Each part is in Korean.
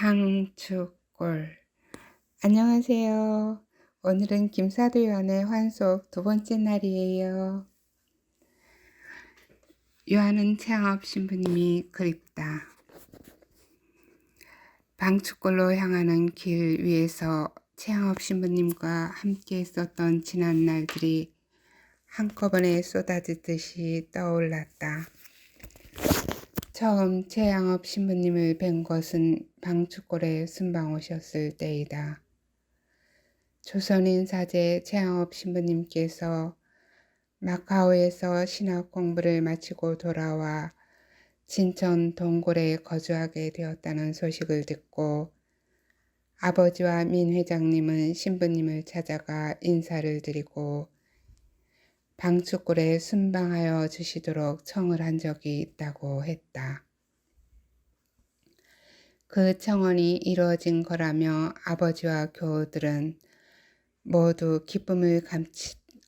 방축골. 안녕하세요. 오늘은 김사도 요한의 환속 두 번째 날이에요. 요한은 창업 신부님이 그립다. 방축골로 향하는 길 위에서 창업 신부님과 함께 있었던 지난 날들이 한꺼번에 쏟아지듯이 떠올랐다. 처음 최양업 신부님을 뵌 것은 방축골에 순방 오셨을 때이다. 조선인 사제 최양업 신부님께서 마카오에서 신학 공부를 마치고 돌아와 진천 동골에 거주하게 되었다는 소식을 듣고 아버지와 민 회장님은 신부님을 찾아가 인사를 드리고 방축골에 순방하여 주시도록 청을 한 적이 있다고 했다. 그 청원이 이루어진 거라며 아버지와 교우들은 모두 기쁨을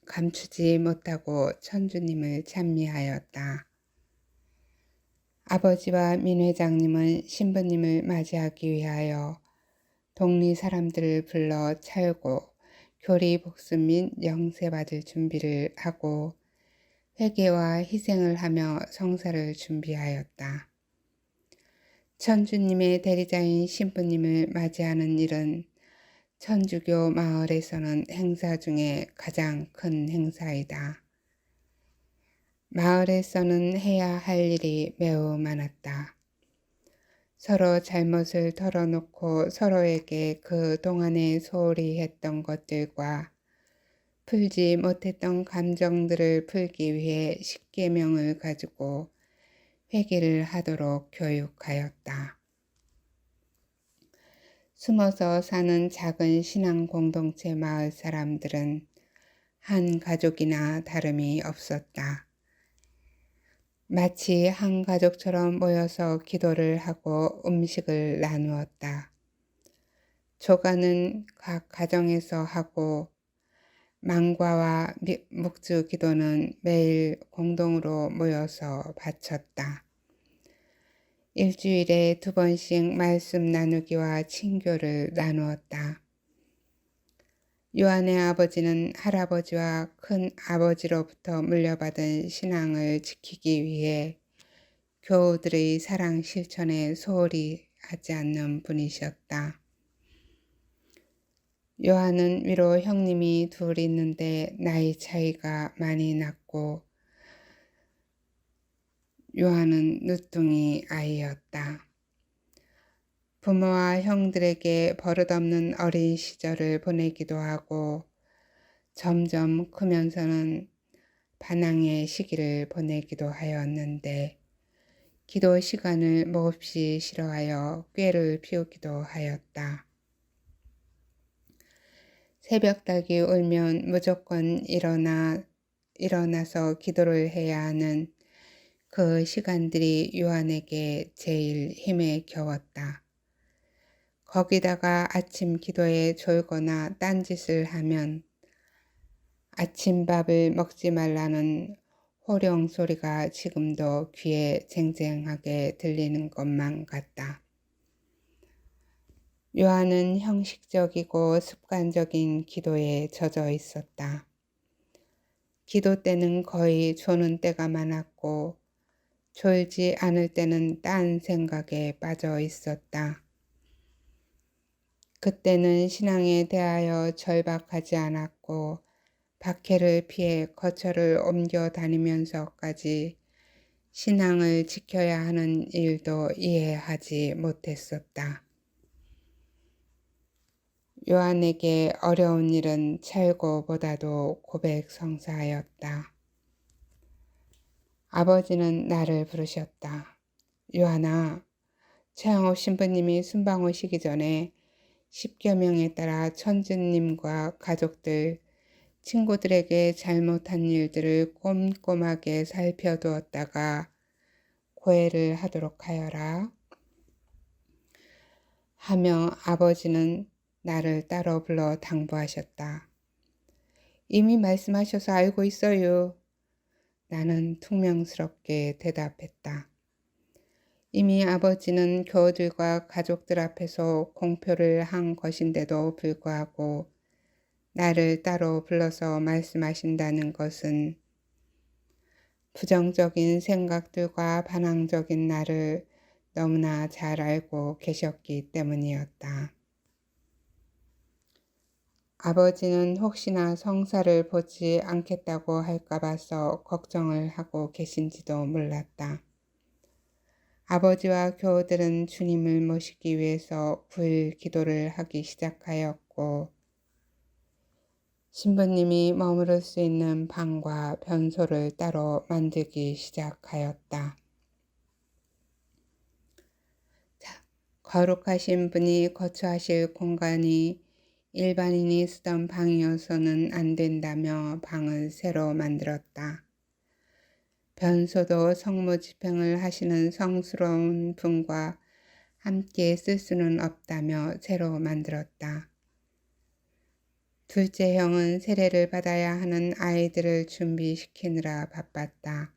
감추지 못하고 천주님을 찬미하였다. 아버지와 민 회장님은 신부님을 맞이하기 위하여 동리 사람들을 불러 차우고 교리 복습 및 영세 받을 준비를 하고 회개와 희생을 하며 성사를 준비하였다. 천주님의 대리자인 신부님을 맞이하는 일은 천주교 마을에서는 행사 중에 가장 큰 행사이다. 마을에서는 해야 할 일이 매우 많았다. 서로 잘못을 털어놓고 서로에게 그 동안에 소홀히 했던 것들과 풀지 못했던 감정들을 풀기 위해 십계명을 가지고 회개를 하도록 교육하였다. 숨어서 사는 작은 신앙 공동체 마을 사람들은 한 가족이나 다름이 없었다. 마치 한 가족처럼 모여서 기도를 하고 음식을 나누었다. 조가는 각 가정에서 하고 망과와 묵주 기도는 매일 공동으로 모여서 바쳤다. 일주일에 2번씩 말씀 나누기와 친교를 나누었다. 요한의 아버지는 할아버지와 큰 아버지로부터 물려받은 신앙을 지키기 위해 교우들의 사랑 실천에 소홀히 하지 않는 분이셨다. 요한은 위로 형님이 둘 있는데 나이 차이가 많이 났고 요한은 늦둥이 아이였다. 부모와 형들에게 버릇없는 어린 시절을 보내기도 하고 점점 크면서는 반항의 시기를 보내기도 하였는데 기도 시간을 몹시 싫어하여 꾀를 피우기도 하였다. 새벽닭이 울면 무조건 일어나서 기도를 해야 하는 그 시간들이 요한에게 제일 힘에 겨웠다. 거기다가 아침 기도에 졸거나 딴짓을 하면 아침밥을 먹지 말라는 호령 소리가 지금도 귀에 쟁쟁하게 들리는 것만 같다. 요한은 형식적이고 습관적인 기도에 젖어 있었다. 기도 때는 거의 조는 때가 많았고 졸지 않을 때는 딴 생각에 빠져 있었다. 그때는 신앙에 대하여 절박하지 않았고 박해를 피해 거처를 옮겨 다니면서까지 신앙을 지켜야 하는 일도 이해하지 못했었다. 요한에게 어려운 일은 찰고보다도 고백 성사였다. 아버지는 나를 부르셨다. 요한아, 최양호 신부님이 순방 오시기 전에 십계명에 따라 천주님과 가족들, 친구들에게 잘못한 일들을 꼼꼼하게 살펴두었다가 고해를 하도록 하여라. 하며 아버지는 나를 따로 불러 당부하셨다. 이미 말씀하셔서 알고 있어요. 나는 퉁명스럽게 대답했다. 이미 아버지는 교우들과 가족들 앞에서 공표를 한 것인데도 불구하고 나를 따로 불러서 말씀하신다는 것은 부정적인 생각들과 반항적인 나를 너무나 잘 알고 계셨기 때문이었다. 아버지는 혹시나 성사를 보지 않겠다고 할까 봐서 걱정을 하고 계신지도 몰랐다. 아버지와 교우들은 주님을 모시기 위해서 9일 기도를 하기 시작하였고 신부님이 머무를 수 있는 방과 변소를 따로 만들기 시작하였다. 거룩하신 분이 거처하실 공간이 일반인이 쓰던 방이어서는 안 된다며 방을 새로 만들었다. 변소도 성모집행을 하시는 성스러운 분과 함께 쓸 수는 없다며 새로 만들었다. 둘째 형은 세례를 받아야 하는 아이들을 준비시키느라 바빴다.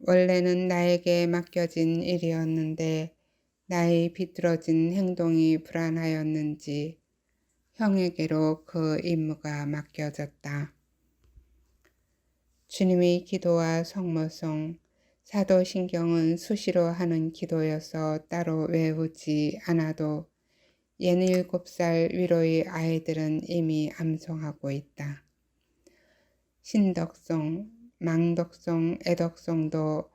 원래는 나에게 맡겨진 일이었는데 나의 비뚤어진 행동이 불안하였는지 형에게로 그 임무가 맡겨졌다. 주님의 기도와 성모송, 사도신경은 수시로 하는 기도여서 따로 외우지 않아도 67살 위로의 아이들은 이미 암송하고 있다. 신덕송, 망덕송, 애덕송도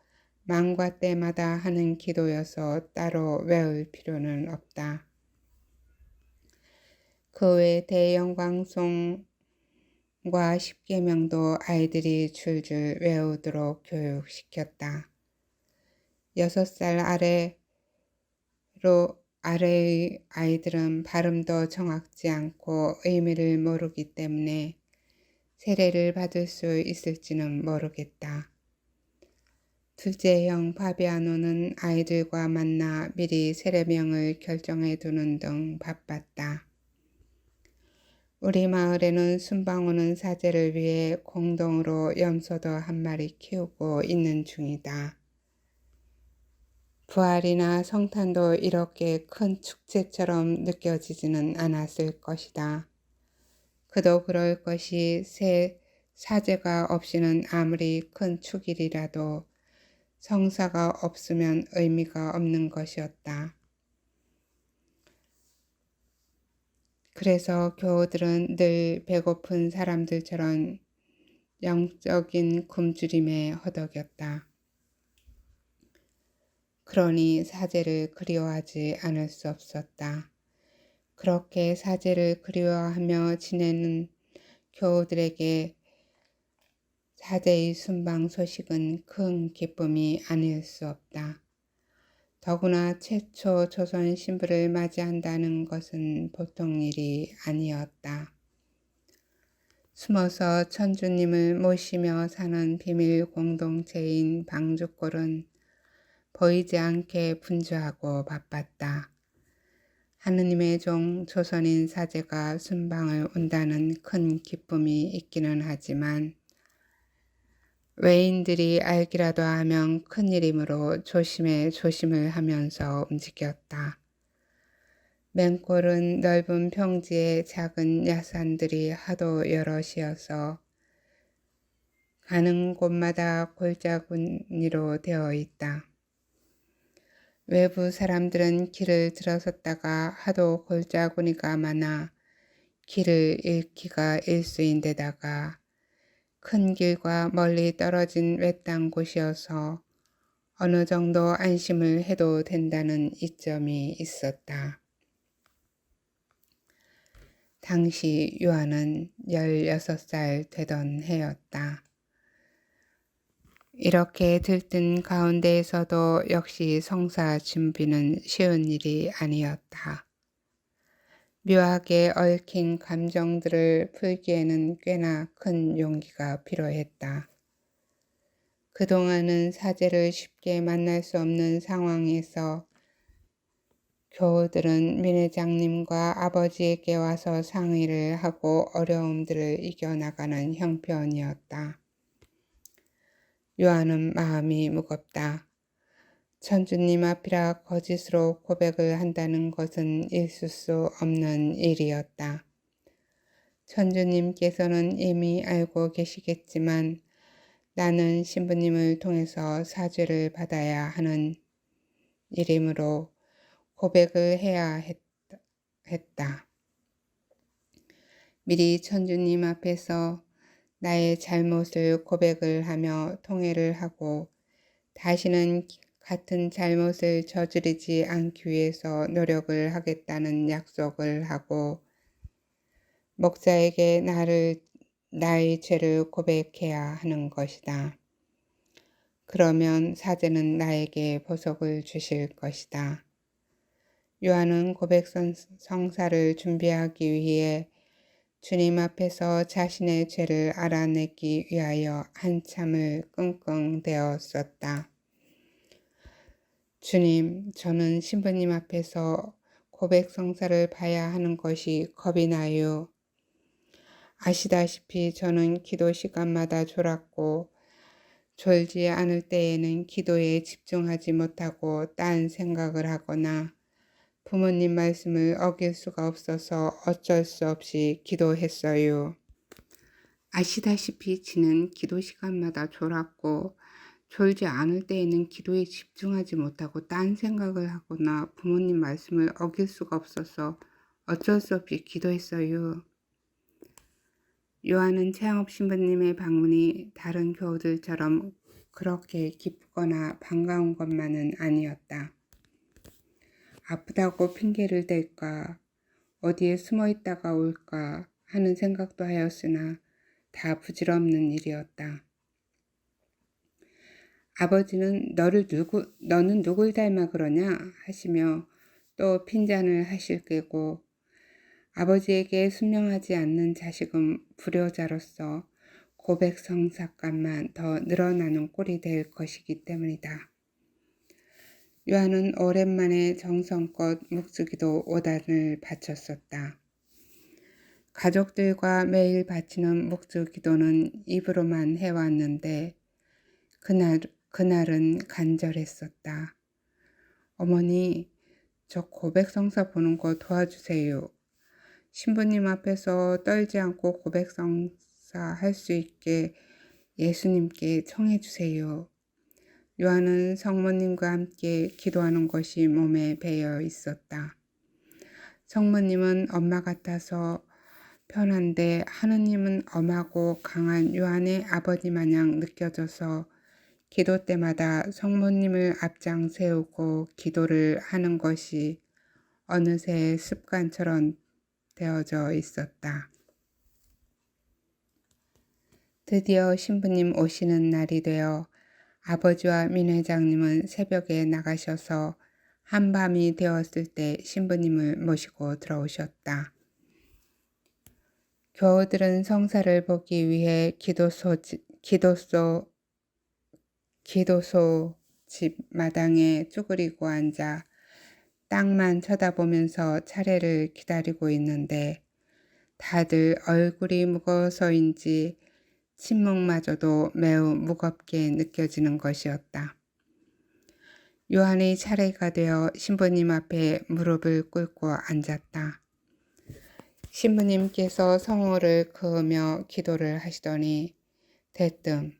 망과 때마다 하는 기도여서 따로 외울 필요는 없다. 그 외 대영광송과 십계명도 아이들이 줄줄 외우도록 교육시켰다. 6살 아래의 아이들은 발음도 정확지 않고 의미를 모르기 때문에 세례를 받을 수 있을지는 모르겠다. 둘째 형 파비아노는 아이들과 만나 미리 세례명을 결정해 두는 등 바빴다. 우리 마을에는 순방 오는 사제를 위해 공동으로 염소도 한 마리 키우고 있는 중이다. 부활이나 성탄도 이렇게 큰 축제처럼 느껴지지는 않았을 것이다. 그도 그럴 것이 새 사제가 없이는 아무리 큰 축일이라도 성사가 없으면 의미가 없는 것이었다. 그래서 교우들은 늘 배고픈 사람들처럼 영적인 굶주림에 허덕였다. 그러니 사제를 그리워하지 않을 수 없었다. 그렇게 사제를 그리워하며 지내는 교우들에게 사제의 순방 소식은 큰 기쁨이 아닐 수 없다. 더구나 최초 조선 신부를 맞이한다는 것은 보통 일이 아니었다. 숨어서 천주님을 모시며 사는 비밀 공동체인 방주골은 보이지 않게 분주하고 바빴다. 하느님의 종 조선인 사제가 순방을 온다는 큰 기쁨이 있기는 하지만 외인들이 알기라도 하면 큰일이므로 조심에 조심을 하면서 움직였다. 맹골은 넓은 평지에 작은 야산들이 하도 여럿이어서 가는 곳마다 골짜기로 되어 있다. 외부 사람들은 길을 들어섰다가 하도 골짜기가 많아 길을 잃기가 일수인데다가 큰 길과 멀리 떨어진 외딴 곳이어서 어느 정도 안심을 해도 된다는 이점이 있었다. 당시 요한은 16살 되던 해였다. 이렇게 들뜬 가운데에서도 역시 성사 준비는 쉬운 일이 아니었다. 묘하게 얽힌 감정들을 풀기에는 꽤나 큰 용기가 필요했다. 그동안은 사제를 쉽게 만날 수 없는 상황에서 교우들은 민 회장님과 아버지에게 와서 상의를 하고 어려움들을 이겨나가는 형편이었다. 요한은 마음이 무겁다. 천주님 앞이라 거짓으로 고백을 한다는 것은 있을 수 없는 일이었다. 천주님께서는 이미 알고 계시겠지만 나는 신부님을 통해서 사죄를 받아야 하는 일이므로 고백을 해야 했다. 미리 천주님 앞에서 나의 잘못을 고백을 하며 통회를 하고 다시는 같은 잘못을 저지르지 않기 위해서 노력을 하겠다는 약속을 하고 목사에게 나의 죄를 고백해야 하는 것이다. 그러면 사제는 나에게 보석을 주실 것이다. 요한은 고백 성사를 준비하기 위해 주님 앞에서 자신의 죄를 알아내기 위하여 한참을 끙끙대었었다. 주님, 저는 신부님 앞에서 고백 성사를 봐야 하는 것이 겁이 나요. 아시다시피 저는 기도 시간마다 졸았고 졸지 않을 때에는 기도에 집중하지 못하고 딴 생각을 하거나 부모님 말씀을 어길 수가 없어서 어쩔 수 없이 기도했어요. 아시다시피 지는 기도 시간마다 졸았고 졸지 않을 때에는 기도에 집중하지 못하고 딴 생각을 하거나 부모님 말씀을 어길 수가 없어서 어쩔 수 없이 기도했어요. 요한은 최양업 신부님의 방문이 다른 교우들처럼 그렇게 기쁘거나 반가운 것만은 아니었다. 아프다고 핑계를 댈까, 어디에 숨어 있다가 올까 하는 생각도 하였으나 다 부질없는 일이었다. 아버지는 너는 누굴 닮아 그러냐 하시며 또 핀잔을 하실 게고 아버지에게 순명하지 않는 자식은 불효자로서 고백 성사값만 더 늘어나는 꼴이 될 것이기 때문이다. 요한은 오랜만에 정성껏 묵주기도 5단을 바쳤었다. 가족들과 매일 바치는 묵주기도는 입으로만 해왔는데 그날은 간절했었다. 어머니, 저 고백 성사 보는 거 도와주세요. 신부님 앞에서 떨지 않고 고백 성사 할 수 있게 예수님께 청해 주세요. 요한은 성모님과 함께 기도하는 것이 몸에 배어 있었다. 성모님은 엄마 같아서 편한데 하느님은 엄하고 강한 요한의 아버지 마냥 느껴져서 기도 때마다 성모님을 앞장 세우고 기도를 하는 것이 어느새 습관처럼 되어져 있었다. 드디어 신부님 오시는 날이 되어 아버지와 민 회장님은 새벽에 나가셔서 한밤이 되었을 때 신부님을 모시고 들어오셨다. 교우들은 성사를 보기 위해 기도소 집 마당에 쭈그리고 앉아 땅만 쳐다보면서 차례를 기다리고 있는데 다들 얼굴이 무거워서인지 침묵마저도 매우 무겁게 느껴지는 것이었다. 요한이 차례가 되어 신부님 앞에 무릎을 꿇고 앉았다. 신부님께서 성호를 그으며 기도를 하시더니 대뜸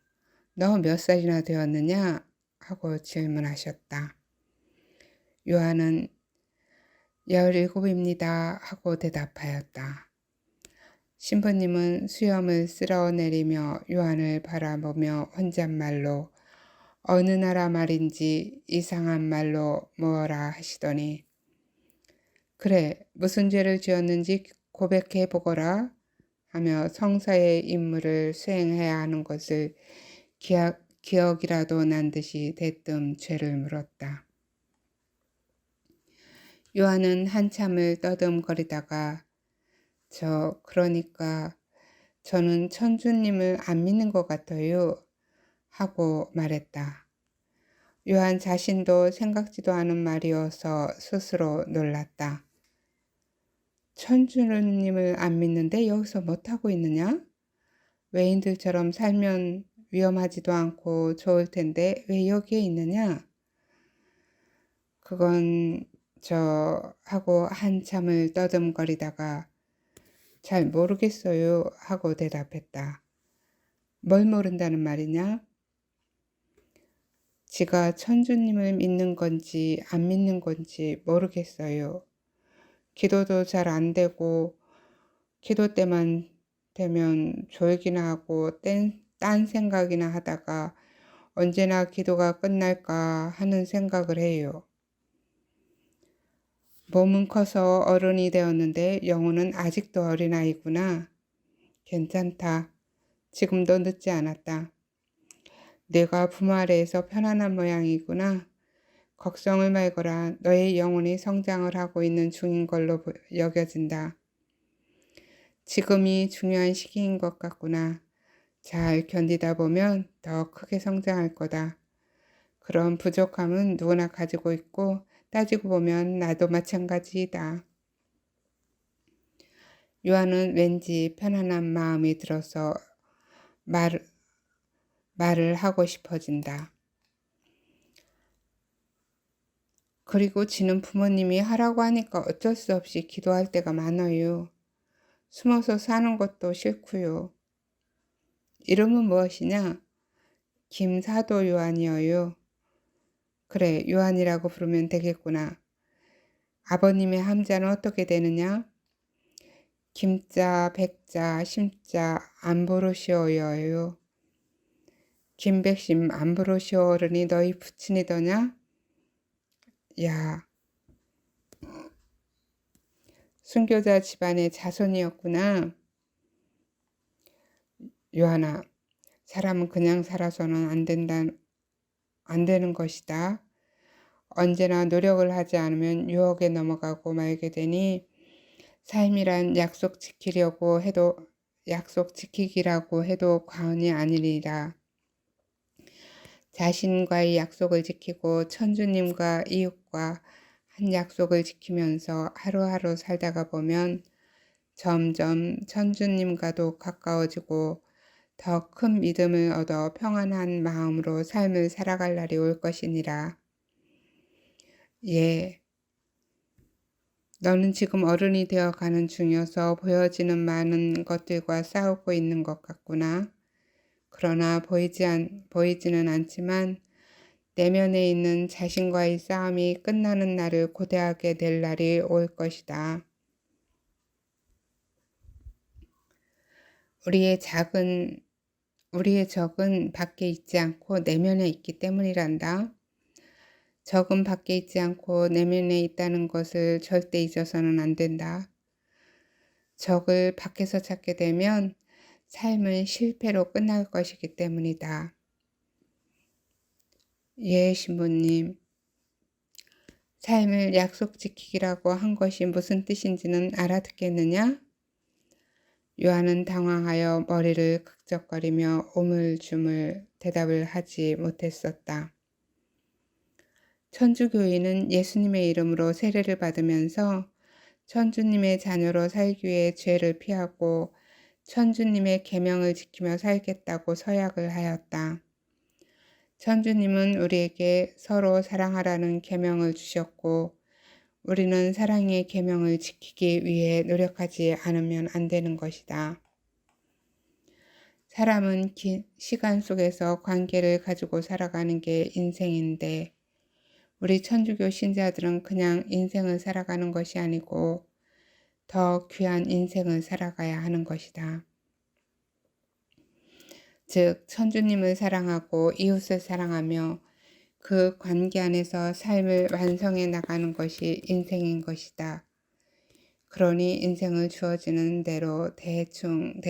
너 몇 살이나 되었느냐 하고 질문하셨다. 요한은 17입니다 하고 대답하였다. 신부님은 수염을 쓸어내리며 요한을 바라보며 혼잣말로 어느 나라 말인지 이상한 말로 뭐라 하시더니 그래 무슨 죄를 지었는지 고백해 보거라 하며 성사의 임무를 수행해야 하는 것을 기억이라도 난 듯이 대뜸 죄를 물었다. 요한은 한참을 떠듬거리다가 그러니까 저는 천주님을 안 믿는 것 같아요 하고 말했다. 요한 자신도 생각지도 않은 말이어서 스스로 놀랐다. 천주님을 안 믿는데 여기서 못하고 있느냐? 외인들처럼 살면 위험하지도 않고 좋을 텐데 왜 여기에 있느냐? 그건 하고 한참을 떠듬거리다가 잘 모르겠어요 하고 대답했다. 뭘 모른다는 말이냐? 지가 천주님을 믿는 건지 안 믿는 건지 모르겠어요. 기도도 잘 안 되고 기도 때만 되면 졸기나 하고 딴 생각이나 하다가 언제나 기도가 끝날까 하는 생각을 해요. 몸은 커서 어른이 되었는데 영혼은 아직도 어린아이구나. 괜찮다. 지금도 늦지 않았다. 내가 부모 아래에서 편안한 모양이구나. 걱정을 말거라. 너의 영혼이 성장을 하고 있는 중인 걸로 여겨진다. 지금이 중요한 시기인 것 같구나. 잘 견디다 보면 더 크게 성장할 거다. 그런 부족함은 누구나 가지고 있고 따지고 보면 나도 마찬가지이다. 요한은 왠지 편안한 마음이 들어서 말을 하고 싶어진다. 그리고 지는 부모님이 하라고 하니까 어쩔 수 없이 기도할 때가 많아요. 숨어서 사는 것도 싫고요. 이름은 무엇이냐? 김사도 요한이어요. 그래, 요한이라고 부르면 되겠구나. 아버님의 함자는 어떻게 되느냐? 김자, 백자, 심자, 암브로시오여요. 김백심 암브로시오 어른이 너희 부친이더냐? 야, 순교자 집안의 자손이었구나. 요한아, 사람은 그냥 살아서는 안 되는 것이다. 언제나 노력을 하지 않으면 유혹에 넘어가고 말게 되니 삶이란 약속 지키기라고 해도 과언이 아니리라. 자신과의 약속을 지키고 천주님과 이웃과 한 약속을 지키면서 하루하루 살다가 보면 점점 천주님과도 가까워지고 더 큰 믿음을 얻어 평안한 마음으로 삶을 살아갈 날이 올 것이니라. 예, 너는 지금 어른이 되어 가는 중이어서 보여지는 많은 것들과 싸우고 있는 것 같구나. 그러나 보이지는 않지만 내면에 있는 자신과의 싸움이 끝나는 날을 고대하게 될 날이 올 것이다. 우리의 적은 밖에 있지 않고 내면에 있기 때문이란다. 적은 밖에 있지 않고 내면에 있다는 것을 절대 잊어서는 안 된다. 적을 밖에서 찾게 되면 삶은 실패로 끝날 것이기 때문이다. 예, 신부님. 삶을 약속 지키기라고 한 것이 무슨 뜻인지는 알아듣겠느냐? 요한은 당황하여 머리를 극적거리며 오물주물 대답을 하지 못했었다. 천주교인은 예수님의 이름으로 세례를 받으면서 천주님의 자녀로 살기 위해 죄를 피하고 천주님의 계명을 지키며 살겠다고 서약을 하였다. 천주님은 우리에게 서로 사랑하라는 계명을 주셨고 우리는 사랑의 계명을 지키기 위해 노력하지 않으면 안 되는 것이다. 사람은 긴 시간 속에서 관계를 가지고 살아가는 게 인생인데 우리 천주교 신자들은 그냥 인생을 살아가는 것이 아니고 더 귀한 인생을 살아가야 하는 것이다. 즉 천주님을 사랑하고 이웃을 사랑하며 그 관계 안에서 삶을 완성해 나가는 것이 인생인 것이다. 그러니 인생을 주어지는 대로 대충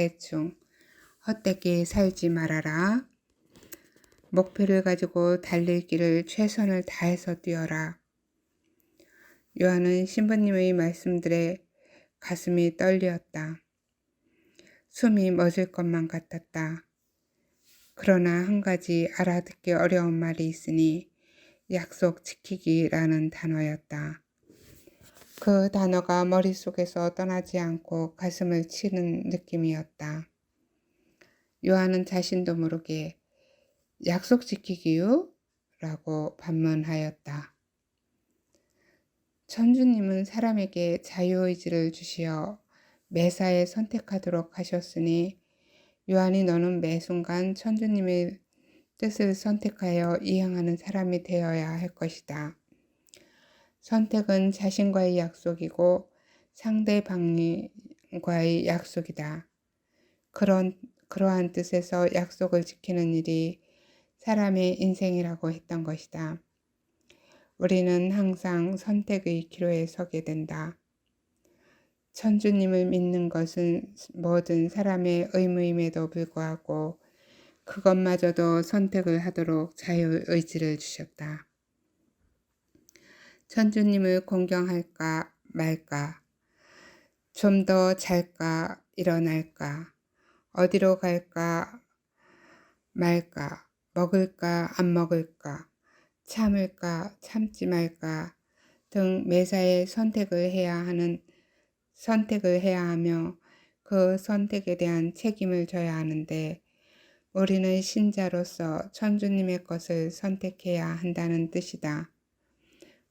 헛되게 살지 말아라. 목표를 가지고 달릴 길을 최선을 다해서 뛰어라. 요한은 신부님의 말씀들에 가슴이 떨렸다. 숨이 멎을 것만 같았다. 그러나 한 가지 알아듣기 어려운 말이 있으니 약속 지키기라는 단어였다. 그 단어가 머릿속에서 떠나지 않고 가슴을 치는 느낌이었다. 요한은 자신도 모르게 약속 지키기요? 라고 반문하였다. 천주님은 사람에게 자유의지를 주시어 매사에 선택하도록 하셨으니 요한이 너는 매 순간 천주님의 뜻을 선택하여 이행하는 사람이 되어야 할 것이다. 선택은 자신과의 약속이고 상대방과의 약속이다. 그러한 뜻에서 약속을 지키는 일이 사람의 인생이라고 했던 것이다. 우리는 항상 선택의 기로에 서게 된다. 천주님을 믿는 것은 모든 사람의 의무임에도 불구하고 그것마저도 선택을 하도록 자유의지를 주셨다. 천주님을 공경할까 말까, 좀 더 잘까 일어날까, 어디로 갈까 말까, 먹을까 안 먹을까, 참을까 참지 말까 등 매사에 선택을 해야 하며 그 선택에 대한 책임을 져야 하는데 우리는 신자로서 천주님의 것을 선택해야 한다는 뜻이다.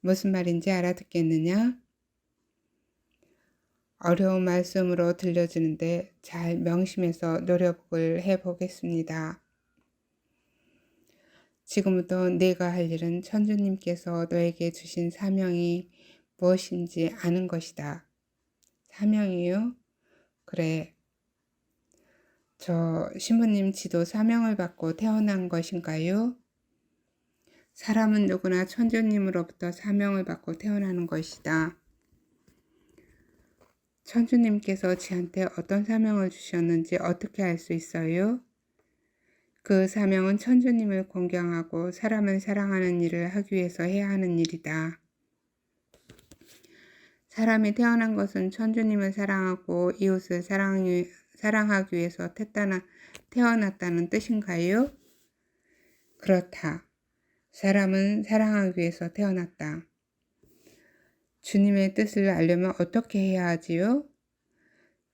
무슨 말인지 알아듣겠느냐? 어려운 말씀으로 들려지는데 잘 명심해서 노력을 해보겠습니다. 지금부터 네가 할 일은 천주님께서 너에게 주신 사명이 무엇인지 아는 것이다. 사명이요? 그래. 저 신부님 지도 사명을 받고 태어난 것인가요? 사람은 누구나 천주님으로부터 사명을 받고 태어나는 것이다. 천주님께서 지한테 어떤 사명을 주셨는지 어떻게 알 수 있어요? 그 사명은 천주님을 공경하고 사람을 사랑하는 일을 하기 위해서 해야 하는 일이다. 사람이 태어난 것은 천주님을 사랑하고 이웃을 사랑하기 위해서 태어났다는 뜻인가요? 그렇다. 사람은 사랑하기 위해서 태어났다. 주님의 뜻을 알려면 어떻게 해야 하지요?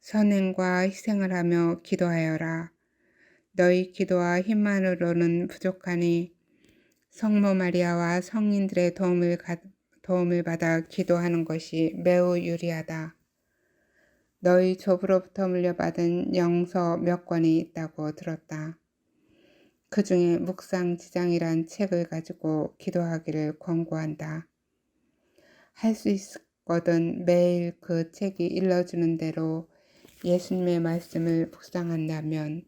선행과 희생을 하며 기도하여라. 너희 기도와 힘만으로는 부족하니 성모 마리아와 성인들의 도움을 받아 기도하는 것이 매우 유리하다. 너희 조부로부터 물려받은 영서 몇 권이 있다고 들었다. 그 중에 묵상지장이란 책을 가지고 기도하기를 권고한다. 할 수 있거든 매일 그 책이 일러주는 대로 예수님의 말씀을 묵상한다면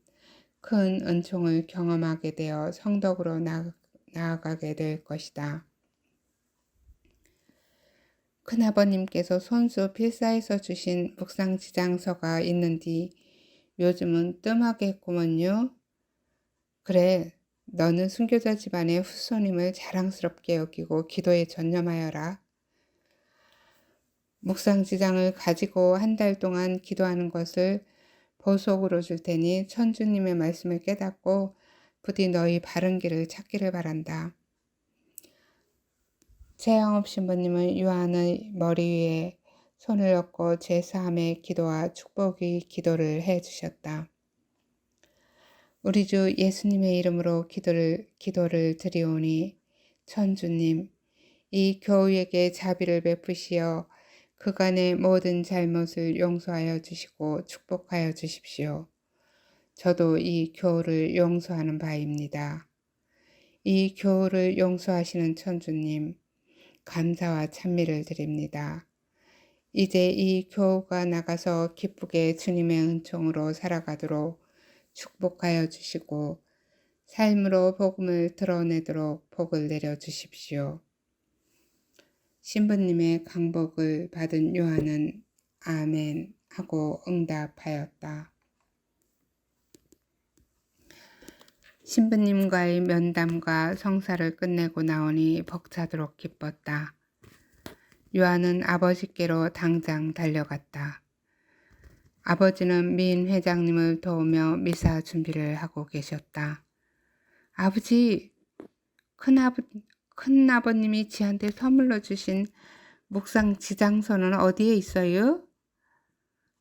큰 은총을 경험하게 되어 성덕으로 나아가게 될 것이다. 큰아버님께서 손수 필사해서 주신 묵상지장서가 있는디 요즘은 뜸하게 했구먼요. 그래, 너는 순교자 집안의 후손임을 자랑스럽게 여기고 기도에 전념하여라. 묵상지장을 가지고 한 달 동안 기도하는 것을 보석으로 줄 테니 천주님의 말씀을 깨닫고 부디 너희 바른 길을 찾기를 바란다. 최양업 신부님은 요한의 머리 위에 손을 얹고 제사함의 기도와 축복의 기도를 해주셨다. 우리 주 예수님의 이름으로 기도를 드리오니 천주님, 이 교우에게 자비를 베푸시어 그간의 모든 잘못을 용서하여 주시고 축복하여 주십시오. 저도 이 교우를 용서하는 바입니다. 이 교우를 용서하시는 천주님, 감사와 찬미를 드립니다. 이제 이 교우가 나가서 기쁘게 주님의 은총으로 살아가도록 축복하여 주시고 삶으로 복음을 드러내도록 복을 내려 주십시오. 신부님의 강복을 받은 요한은 아멘 하고 응답하였다. 신부님과의 면담과 성사를 끝내고 나오니 벅차도록 기뻤다. 요한은 아버지께로 당장 달려갔다. 아버지는 민 회장님을 도우며 미사 준비를 하고 계셨다. 아버지, 큰아버님이 지한테 선물로 주신 묵상지장서는 어디에 있어요?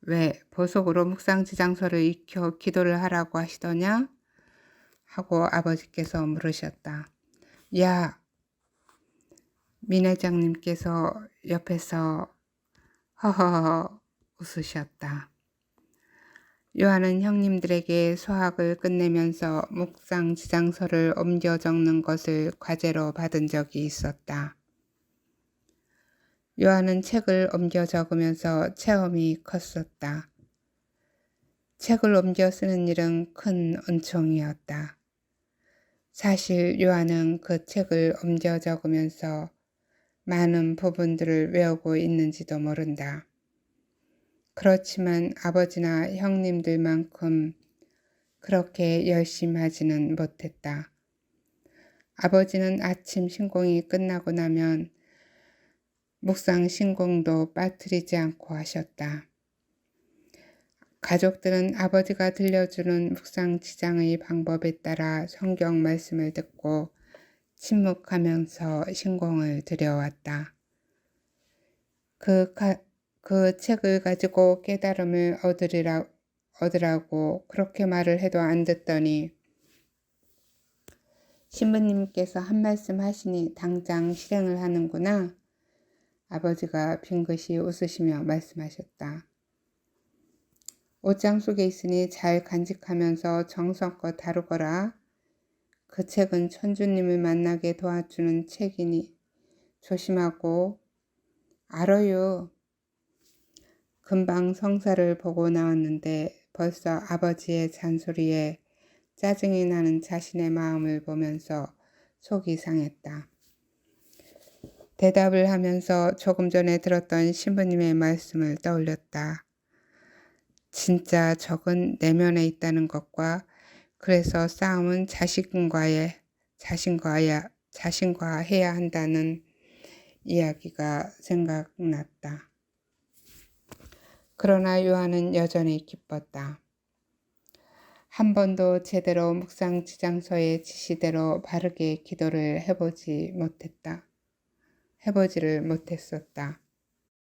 왜 보석으로 묵상지장서를 익혀 기도를 하라고 하시더냐? 하고 아버지께서 물으셨다. 야, 민 회장님께서 옆에서 허허허 웃으셨다. 요한은 형님들에게 수학을 끝내면서 묵상 지장서를 옮겨 적는 것을 과제로 받은 적이 있었다. 요한은 책을 옮겨 적으면서 체험이 컸었다. 책을 옮겨 쓰는 일은 큰 은총이었다. 사실 요한은 그 책을 옮겨 적으면서 많은 부분들을 외우고 있는지도 모른다. 그렇지만 아버지나 형님들만큼 그렇게 열심히 하지는 못했다. 아버지는 아침 신공이 끝나고 나면 묵상 신공도 빠뜨리지 않고 하셨다. 가족들은 아버지가 들려주는 묵상 지장의 방법에 따라 성경 말씀을 듣고 침묵하면서 신공을 드려왔다. 그 책을 가지고 깨달음을 얻으라고 그렇게 말을 해도 안 듣더니 신부님께서 한 말씀 하시니 당장 실행을 하는구나. 아버지가 빙긋이 웃으시며 말씀하셨다. 옷장 속에 있으니 잘 간직하면서 정성껏 다루거라. 그 책은 천주님을 만나게 도와주는 책이니 조심하고. 알아요. 금방 성사를 보고 나왔는데 벌써 아버지의 잔소리에 짜증이 나는 자신의 마음을 보면서 속이 상했다. 대답을 하면서 조금 전에 들었던 신부님의 말씀을 떠올렸다. 진짜 적은 내면에 있다는 것과 그래서 싸움은 자신과 해야 한다는 이야기가 생각났다. 그러나 요한은 여전히 기뻤다. 한 번도 제대로 묵상 지장서의 지시대로 바르게 기도를 해보지를 못했었다.